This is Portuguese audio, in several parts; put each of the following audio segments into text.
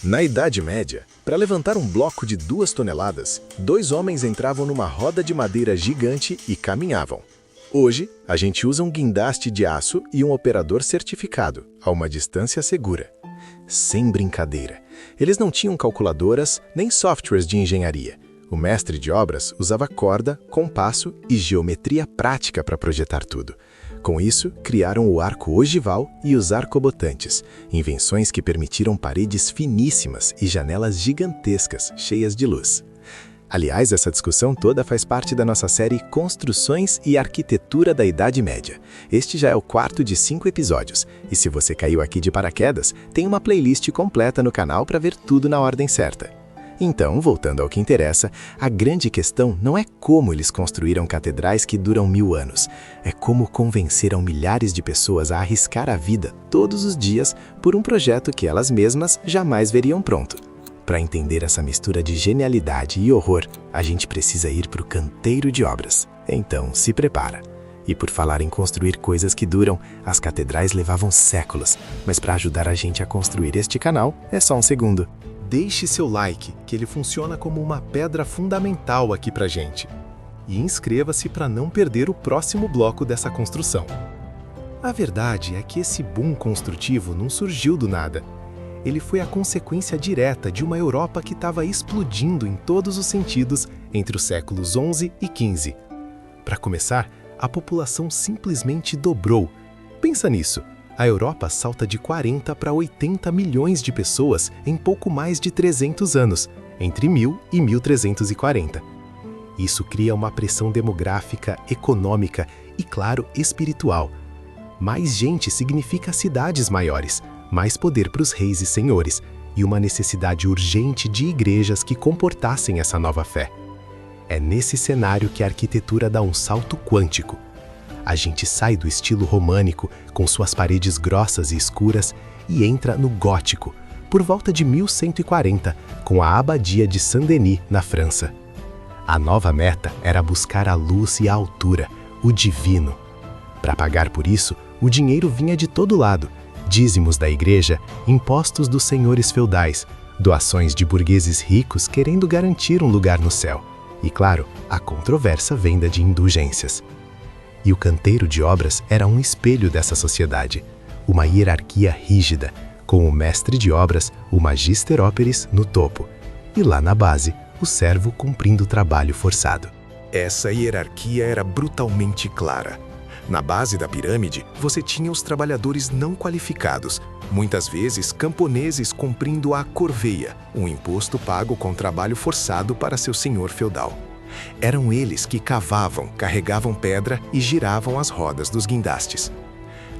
Na Idade Média, para levantar um bloco de 2 toneladas, 2 homens entravam numa roda de madeira gigante e caminhavam. Hoje, a gente usa um guindaste de aço e um operador certificado, a uma distância segura. Sem brincadeira, eles não tinham calculadoras nem softwares de engenharia. O mestre de obras usava corda, compasso e geometria prática para projetar tudo. Com isso, criaram o arco ogival e os arcobotantes, invenções que permitiram paredes finíssimas e janelas gigantescas, cheias de luz. Aliás, essa discussão toda faz parte da nossa série Construções e Arquitetura da Idade Média. Este já é o 4º de 5 episódios, e se você caiu aqui de paraquedas, tem uma playlist completa no canal para ver tudo na ordem certa. Então, voltando ao que interessa, a grande questão não é como eles construíram catedrais que duram 1000 anos, é como convenceram milhares de pessoas a arriscar a vida todos os dias por um projeto que elas mesmas jamais veriam pronto. Para entender essa mistura de genialidade e horror, a gente precisa ir para o canteiro de obras. Então, se prepara. E por falar em construir coisas que duram, as catedrais levavam séculos, mas para ajudar a gente a construir este canal, é só um segundo. Deixe seu like, que ele funciona como uma pedra fundamental aqui pra gente. E inscreva-se para não perder o próximo bloco dessa construção. A verdade é que esse boom construtivo não surgiu do nada. Ele foi a consequência direta de uma Europa que estava explodindo em todos os sentidos entre os séculos XI e XV. Para começar, a população simplesmente dobrou. Pensa nisso. A Europa salta de 40 para 80 milhões de pessoas em pouco mais de 300 anos, entre 1000 e 1340. Isso cria uma pressão demográfica, econômica e, claro, espiritual. Mais gente significa cidades maiores, mais poder para os reis e senhores, e uma necessidade urgente de igrejas que comportassem essa nova fé. É nesse cenário que a arquitetura dá um salto quântico. A gente sai do estilo românico, com suas paredes grossas e escuras, e entra no gótico, por volta de 1140, com a abadia de Saint-Denis, na França. A nova meta era buscar a luz e a altura, o divino. Para pagar por isso, o dinheiro vinha de todo lado: dízimos da igreja, impostos dos senhores feudais, doações de burgueses ricos querendo garantir um lugar no céu, e, claro, a controversa venda de indulgências. E o canteiro de obras era um espelho dessa sociedade, uma hierarquia rígida, com o mestre de obras, o magister operis, no topo, e lá na base, o servo cumprindo o trabalho forçado. Essa hierarquia era brutalmente clara. Na base da pirâmide, você tinha os trabalhadores não qualificados, muitas vezes camponeses cumprindo a corveia, um imposto pago com trabalho forçado para seu senhor feudal. Eram eles que cavavam, carregavam pedra e giravam as rodas dos guindastes.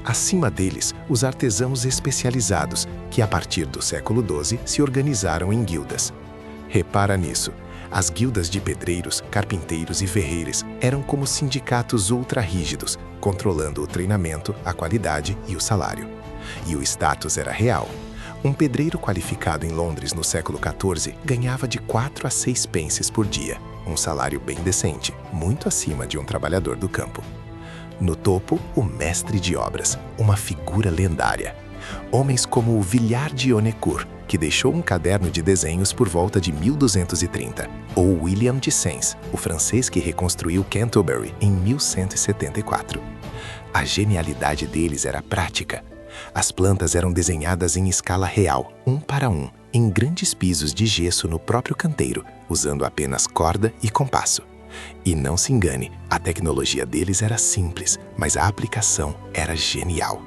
Acima deles, os artesãos especializados, que a partir do século XII se organizaram em guildas. Repara nisso, as guildas de pedreiros, carpinteiros e ferreiros eram como sindicatos ultra-rígidos, controlando o treinamento, a qualidade e o salário. E o status era real. Um pedreiro qualificado em Londres no século XIV ganhava de 4 a 6 pences por dia, um salário bem decente, muito acima de um trabalhador do campo. No topo, o mestre de obras, uma figura lendária. Homens como o Villard de Honnecourt, que deixou um caderno de desenhos por volta de 1230, ou William de Sens, o francês que reconstruiu Canterbury em 1174. A genialidade deles era prática. As plantas eram desenhadas em escala real, 1 para 1, em grandes pisos de gesso no próprio canteiro, usando apenas corda e compasso. E não se engane, a tecnologia deles era simples, mas a aplicação era genial.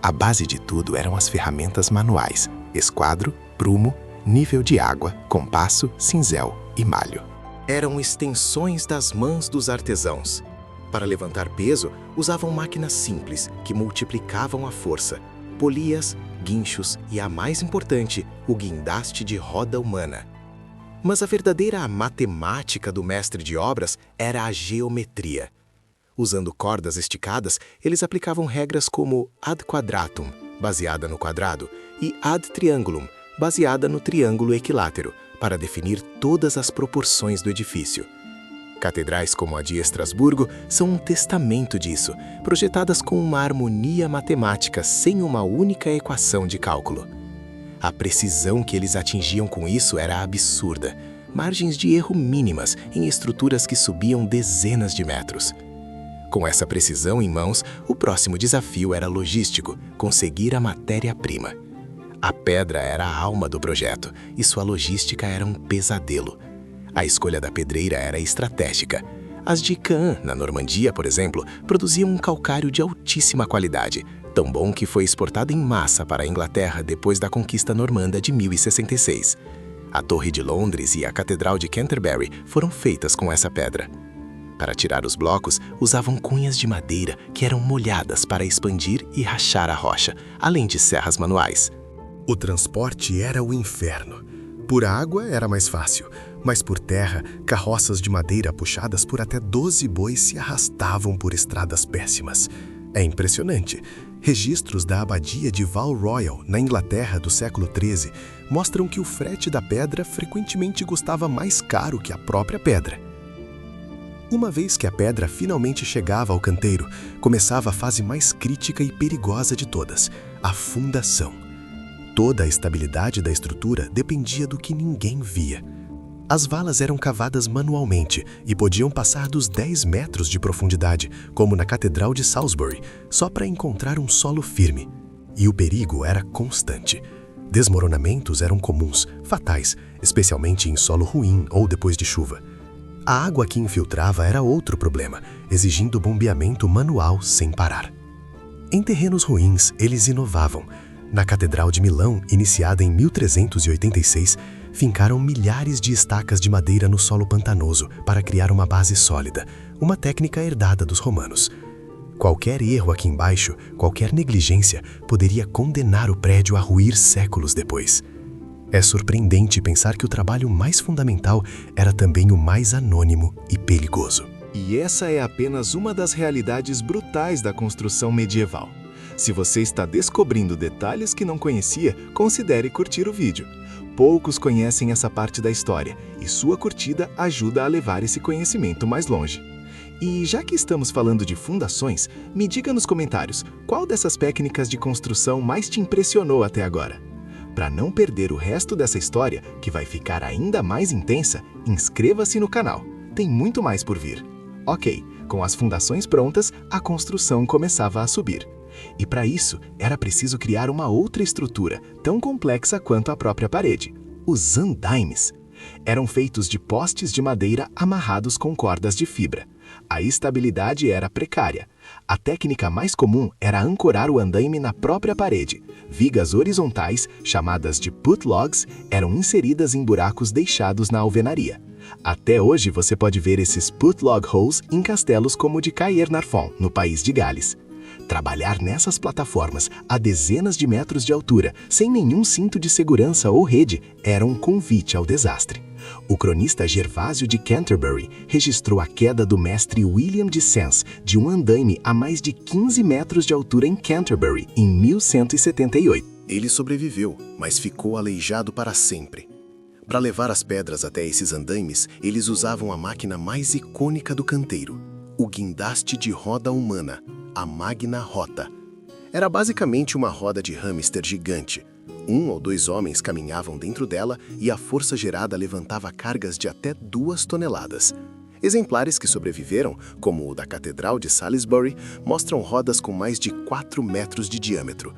A base de tudo eram as ferramentas manuais: esquadro, prumo, nível de água, compasso, cinzel e malho. Eram extensões das mãos dos artesãos. Para levantar peso, usavam máquinas simples que multiplicavam a força, polias, guinchos e, a mais importante, o guindaste de roda humana. Mas a verdadeira matemática do mestre de obras era a geometria. Usando cordas esticadas, eles aplicavam regras como ad quadratum, baseada no quadrado, e ad triangulum, baseada no triângulo equilátero, para definir todas as proporções do edifício. Catedrais como a de Estrasburgo são um testamento disso, projetadas com uma harmonia matemática sem uma única equação de cálculo. A precisão que eles atingiam com isso era absurda. Margens de erro mínimas em estruturas que subiam dezenas de metros. Com essa precisão em mãos, o próximo desafio era logístico, conseguir a matéria-prima. A pedra era a alma do projeto e sua logística era um pesadelo. A escolha da pedreira era estratégica. As de Caen, na Normandia, por exemplo, produziam um calcário de altíssima qualidade, tão bom que foi exportado em massa para a Inglaterra depois da conquista normanda de 1066. A Torre de Londres e a Catedral de Canterbury foram feitas com essa pedra. Para tirar os blocos, usavam cunhas de madeira que eram molhadas para expandir e rachar a rocha, além de serras manuais. O transporte era o inferno. Por água era mais fácil, mas por terra, carroças de madeira puxadas por até 12 bois se arrastavam por estradas péssimas. É impressionante. Registros da abadia de Val Royal, na Inglaterra do século XIII, mostram que o frete da pedra frequentemente custava mais caro que a própria pedra. Uma vez que a pedra finalmente chegava ao canteiro, começava a fase mais crítica e perigosa de todas, a fundação. Toda a estabilidade da estrutura dependia do que ninguém via. As valas eram cavadas manualmente e podiam passar dos 10 metros de profundidade, como na Catedral de Salisbury, só para encontrar um solo firme. E o perigo era constante. Desmoronamentos eram comuns, fatais, especialmente em solo ruim ou depois de chuva. A água que infiltrava era outro problema, exigindo bombeamento manual sem parar. Em terrenos ruins, eles inovavam. Na Catedral de Milão, iniciada em 1386, fincaram milhares de estacas de madeira no solo pantanoso para criar uma base sólida, uma técnica herdada dos romanos. Qualquer erro aqui embaixo, qualquer negligência, poderia condenar o prédio a ruir séculos depois. É surpreendente pensar que o trabalho mais fundamental era também o mais anônimo e perigoso. E essa é apenas uma das realidades brutais da construção medieval. Se você está descobrindo detalhes que não conhecia, considere curtir o vídeo. Poucos conhecem essa parte da história, e sua curtida ajuda a levar esse conhecimento mais longe. E já que estamos falando de fundações, me diga nos comentários qual dessas técnicas de construção mais te impressionou até agora. Para não perder o resto dessa história, que vai ficar ainda mais intensa, inscreva-se no canal. Tem muito mais por vir. Ok, com as fundações prontas, a construção começava a subir. E para isso, era preciso criar uma outra estrutura, tão complexa quanto a própria parede. Os andaimes. Eram feitos de postes de madeira amarrados com cordas de fibra. A estabilidade era precária. A técnica mais comum era ancorar o andaime na própria parede. Vigas horizontais, chamadas de put logs, eram inseridas em buracos deixados na alvenaria. Até hoje você pode ver esses put log holes em castelos como o de Caernarfon, no país de Gales. Trabalhar nessas plataformas a dezenas de metros de altura, sem nenhum cinto de segurança ou rede, era um convite ao desastre. O cronista Gervásio de Canterbury registrou a queda do mestre William de Sens de um andaime a mais de 15 metros de altura em Canterbury, em 1178. Ele sobreviveu, mas ficou aleijado para sempre. Para levar as pedras até esses andaimes, eles usavam a máquina mais icônica do canteiro, o guindaste de roda humana, a Magna Rota. Era basicamente uma roda de hamster gigante. 1 ou 2 homens caminhavam dentro dela e a força gerada levantava cargas de até 2 toneladas. Exemplares que sobreviveram, como o da Catedral de Salisbury, mostram rodas com mais de 4 metros de diâmetro.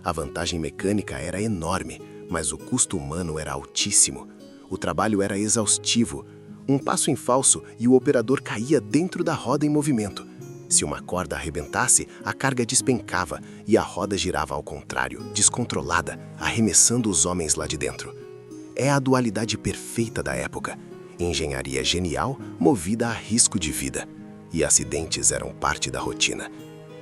A vantagem mecânica era enorme, mas o custo humano era altíssimo. O trabalho era exaustivo. Um passo em falso e o operador caía dentro da roda em movimento. Se uma corda arrebentasse, a carga despencava e a roda girava ao contrário, descontrolada, arremessando os homens lá de dentro. É a dualidade perfeita da época. Engenharia genial, movida a risco de vida. E acidentes eram parte da rotina.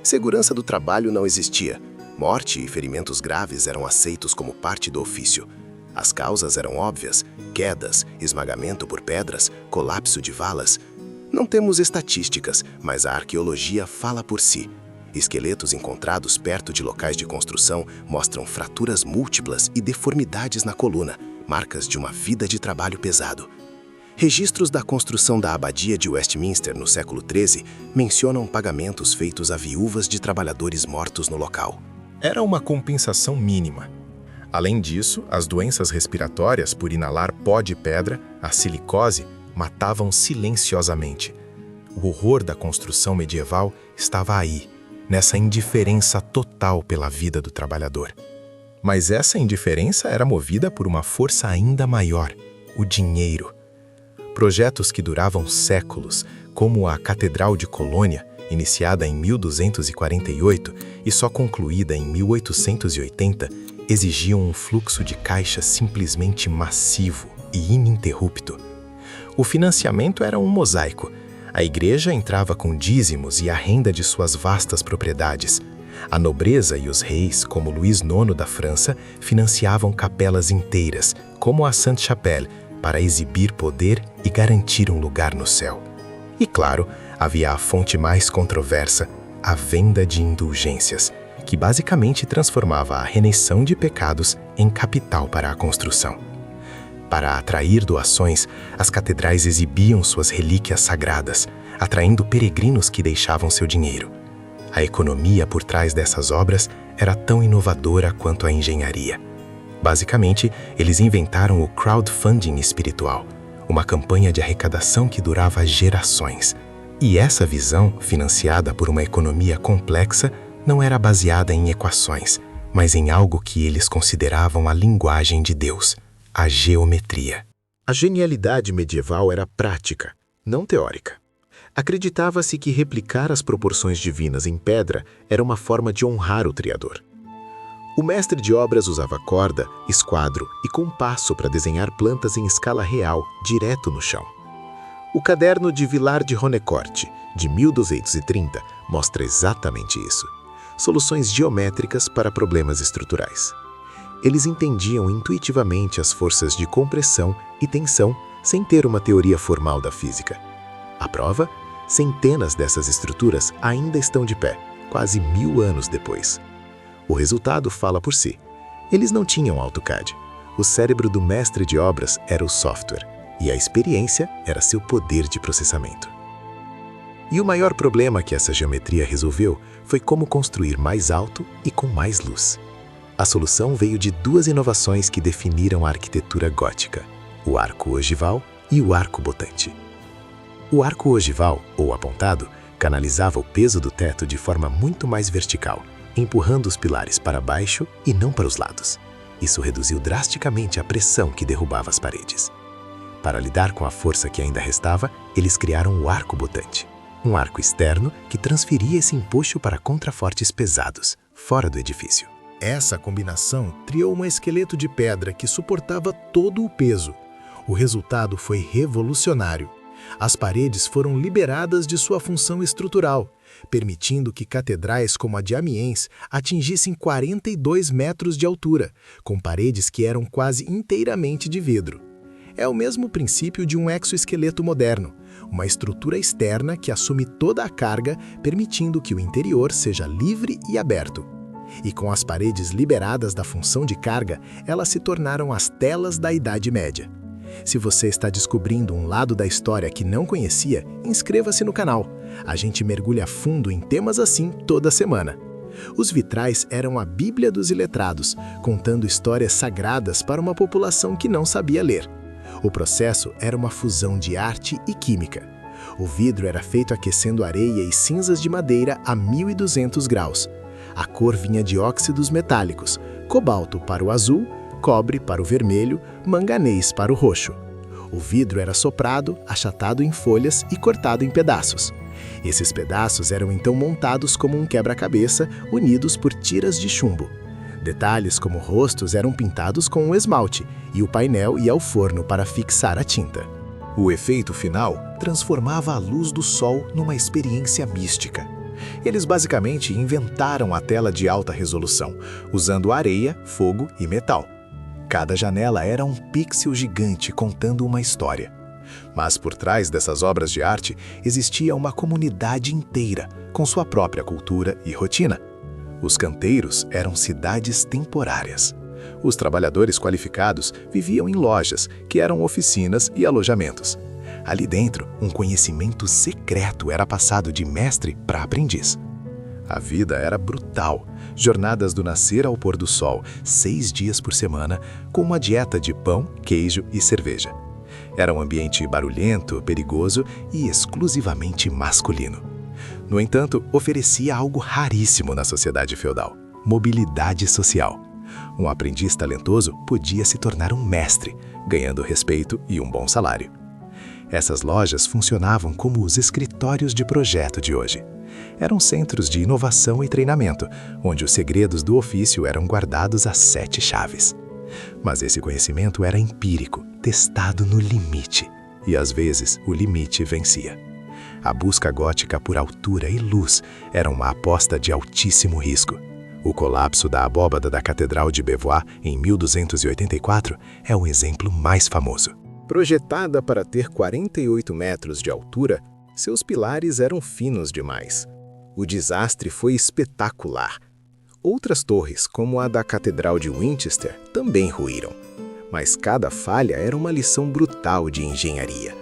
Segurança do trabalho não existia. Morte e ferimentos graves eram aceitos como parte do ofício. As causas eram óbvias: quedas, esmagamento por pedras, colapso de valas. Não temos estatísticas, mas a arqueologia fala por si. Esqueletos encontrados perto de locais de construção mostram fraturas múltiplas e deformidades na coluna, marcas de uma vida de trabalho pesado. Registros da construção da abadia de Westminster no século XIII mencionam pagamentos feitos a viúvas de trabalhadores mortos no local. Era uma compensação mínima. Além disso, as doenças respiratórias por inalar pó de pedra, a silicose, matavam silenciosamente. O horror da construção medieval estava aí, nessa indiferença total pela vida do trabalhador. Mas essa indiferença era movida por uma força ainda maior, o dinheiro. Projetos que duravam séculos, como a Catedral de Colônia, iniciada em 1248 e só concluída em 1880, exigiam um fluxo de caixa simplesmente massivo e ininterrupto. O financiamento era um mosaico. A igreja entrava com dízimos e a renda de suas vastas propriedades. A nobreza e os reis, como Luís IX da França, financiavam capelas inteiras, como a Sainte-Chapelle, para exibir poder e garantir um lugar no céu. E claro, havia a fonte mais controversa, a venda de indulgências, que basicamente transformava a remissão de pecados em capital para a construção. Para atrair doações, as catedrais exibiam suas relíquias sagradas, atraindo peregrinos que deixavam seu dinheiro. A economia por trás dessas obras era tão inovadora quanto a engenharia. Basicamente, eles inventaram o crowdfunding espiritual, uma campanha de arrecadação que durava gerações. E essa visão, financiada por uma economia complexa, não era baseada em equações, mas em algo que eles consideravam a linguagem de Deus, a geometria. A genialidade medieval era prática, não teórica. Acreditava-se que replicar as proporções divinas em pedra era uma forma de honrar o Criador. O mestre de obras usava corda, esquadro e compasso para desenhar plantas em escala real, direto no chão. O caderno de Villard de Ronecourt, de 1230, mostra exatamente isso. Soluções geométricas para problemas estruturais. Eles entendiam intuitivamente as forças de compressão e tensão sem ter uma teoria formal da física. A prova? Centenas dessas estruturas ainda estão de pé, quase 1000 anos depois. O resultado fala por si. Eles não tinham AutoCAD. O cérebro do mestre de obras era o software, e a experiência era seu poder de processamento. E o maior problema que essa geometria resolveu foi como construir mais alto e com mais luz. A solução veio de duas inovações que definiram a arquitetura gótica, o arco ogival e o arco botante. O arco ogival, ou apontado, canalizava o peso do teto de forma muito mais vertical, empurrando os pilares para baixo e não para os lados. Isso reduziu drasticamente a pressão que derrubava as paredes. Para lidar com a força que ainda restava, eles criaram o arco botante, um arco externo que transferia esse empuxo para contrafortes pesados, fora do edifício. Essa combinação criou um esqueleto de pedra que suportava todo o peso. O resultado foi revolucionário. As paredes foram liberadas de sua função estrutural, permitindo que catedrais como a de Amiens atingissem 42 metros de altura, com paredes que eram quase inteiramente de vidro. É o mesmo princípio de um exoesqueleto moderno, uma estrutura externa que assume toda a carga, permitindo que o interior seja livre e aberto. E com as paredes liberadas da função de carga, elas se tornaram as telas da Idade Média. Se você está descobrindo um lado da história que não conhecia, inscreva-se no canal. A gente mergulha fundo em temas assim toda semana. Os vitrais eram a Bíblia dos iletrados, contando histórias sagradas para uma população que não sabia ler. O processo era uma fusão de arte e química. O vidro era feito aquecendo areia e cinzas de madeira a 1200 graus. A cor vinha de óxidos metálicos, cobalto para o azul, cobre para o vermelho, manganês para o roxo. O vidro era soprado, achatado em folhas e cortado em pedaços. Esses pedaços eram então montados como um quebra-cabeça, unidos por tiras de chumbo. Detalhes como rostos eram pintados com um esmalte, e o painel ia ao forno para fixar a tinta. O efeito final transformava a luz do sol numa experiência mística. Eles basicamente inventaram a tela de alta resolução, usando areia, fogo e metal. Cada janela era um pixel gigante contando uma história. Mas por trás dessas obras de arte existia uma comunidade inteira, com sua própria cultura e rotina. Os canteiros eram cidades temporárias. Os trabalhadores qualificados viviam em lojas, que eram oficinas e alojamentos. Ali dentro, um conhecimento secreto era passado de mestre para aprendiz. A vida era brutal, Jornadas do nascer ao pôr do sol, 6 dias por semana, com uma dieta de pão, queijo e cerveja. Era um ambiente barulhento, perigoso e exclusivamente masculino. No entanto, oferecia algo raríssimo na sociedade feudal: mobilidade social. Um aprendiz talentoso podia se tornar um mestre, ganhando respeito e um bom salário. Essas lojas funcionavam como os escritórios de projeto de hoje. Eram centros de inovação e treinamento, onde os segredos do ofício eram guardados às 7 chaves. Mas esse conhecimento era empírico, testado no limite, e às vezes o limite vencia. A busca gótica por altura e luz era uma aposta de altíssimo risco. O colapso da abóbada da Catedral de Beauvoir em 1284 é o exemplo mais famoso. Projetada para ter 48 metros de altura, seus pilares eram finos demais. O desastre foi espetacular. Outras torres, como a da Catedral de Winchester, também ruíram. Mas cada falha era uma lição brutal de engenharia.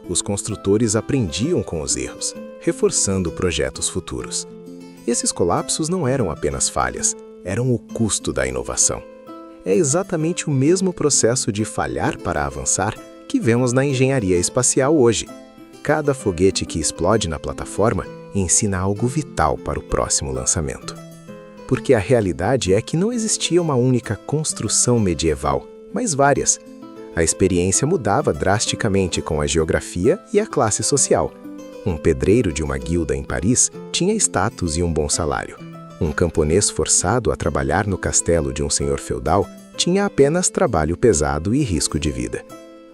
Os construtores aprendiam com os erros, reforçando projetos futuros. Esses colapsos não eram apenas falhas, eram o custo da inovação. É exatamente o mesmo processo de falhar para avançar que vemos na engenharia espacial hoje. Cada foguete que explode na plataforma ensina algo vital para o próximo lançamento. Porque a realidade é que não existia uma única construção medieval, mas várias. A experiência mudava drasticamente com a geografia e a classe social. Um pedreiro de uma guilda em Paris tinha status e um bom salário. Um camponês forçado a trabalhar no castelo de um senhor feudal tinha apenas trabalho pesado e risco de vida.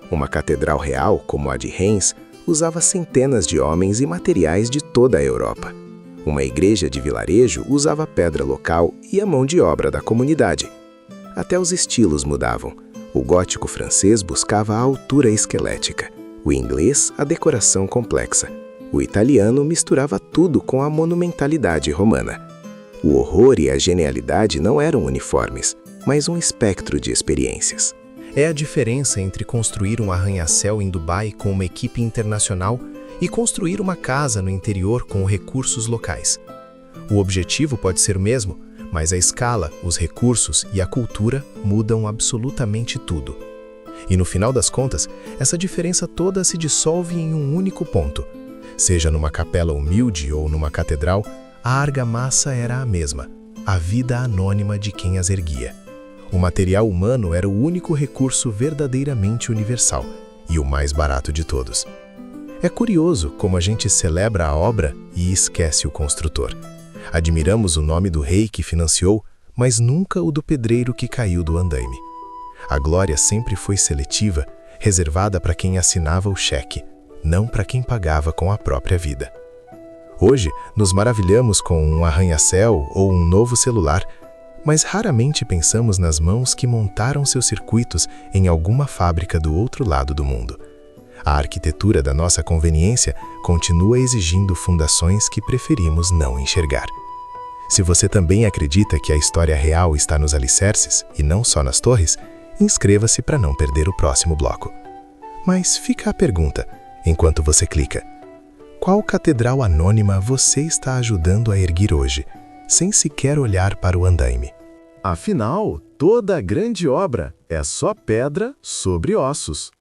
Uma catedral real, como a de Reims, usava centenas de homens e materiais de toda a Europa. Uma igreja de vilarejo usava pedra local e a mão de obra da comunidade. Até os estilos mudavam. O gótico francês buscava a altura esquelética, o inglês a decoração complexa. O italiano misturava tudo com a monumentalidade romana. O horror e a genialidade não eram uniformes, mas um espectro de experiências. É a diferença entre construir um arranha-céu em Dubai com uma equipe internacional e construir uma casa no interior com recursos locais. O objetivo pode ser o mesmo, mas a escala, os recursos e a cultura mudam absolutamente tudo. E no final das contas, essa diferença toda se dissolve em um único ponto. Seja numa capela humilde ou numa catedral, a argamassa era a mesma, a vida anônima de quem as erguia. O material humano era o único recurso verdadeiramente universal e o mais barato de todos. É curioso como a gente celebra a obra e esquece o construtor. Admiramos o nome do rei que financiou, mas nunca o do pedreiro que caiu do andaime. A glória sempre foi seletiva, reservada para quem assinava o cheque, não para quem pagava com a própria vida. Hoje, nos maravilhamos com um arranha-céu ou um novo celular, mas raramente pensamos nas mãos que montaram seus circuitos em alguma fábrica do outro lado do mundo. A arquitetura da nossa conveniência continua exigindo fundações que preferimos não enxergar. Se você também acredita que a história real está nos alicerces e não só nas torres, inscreva-se para não perder o próximo bloco. Mas fica a pergunta, enquanto você clica: qual catedral anônima você está ajudando a erguer hoje, sem sequer olhar para o andaime? Afinal, toda grande obra é só pedra sobre ossos.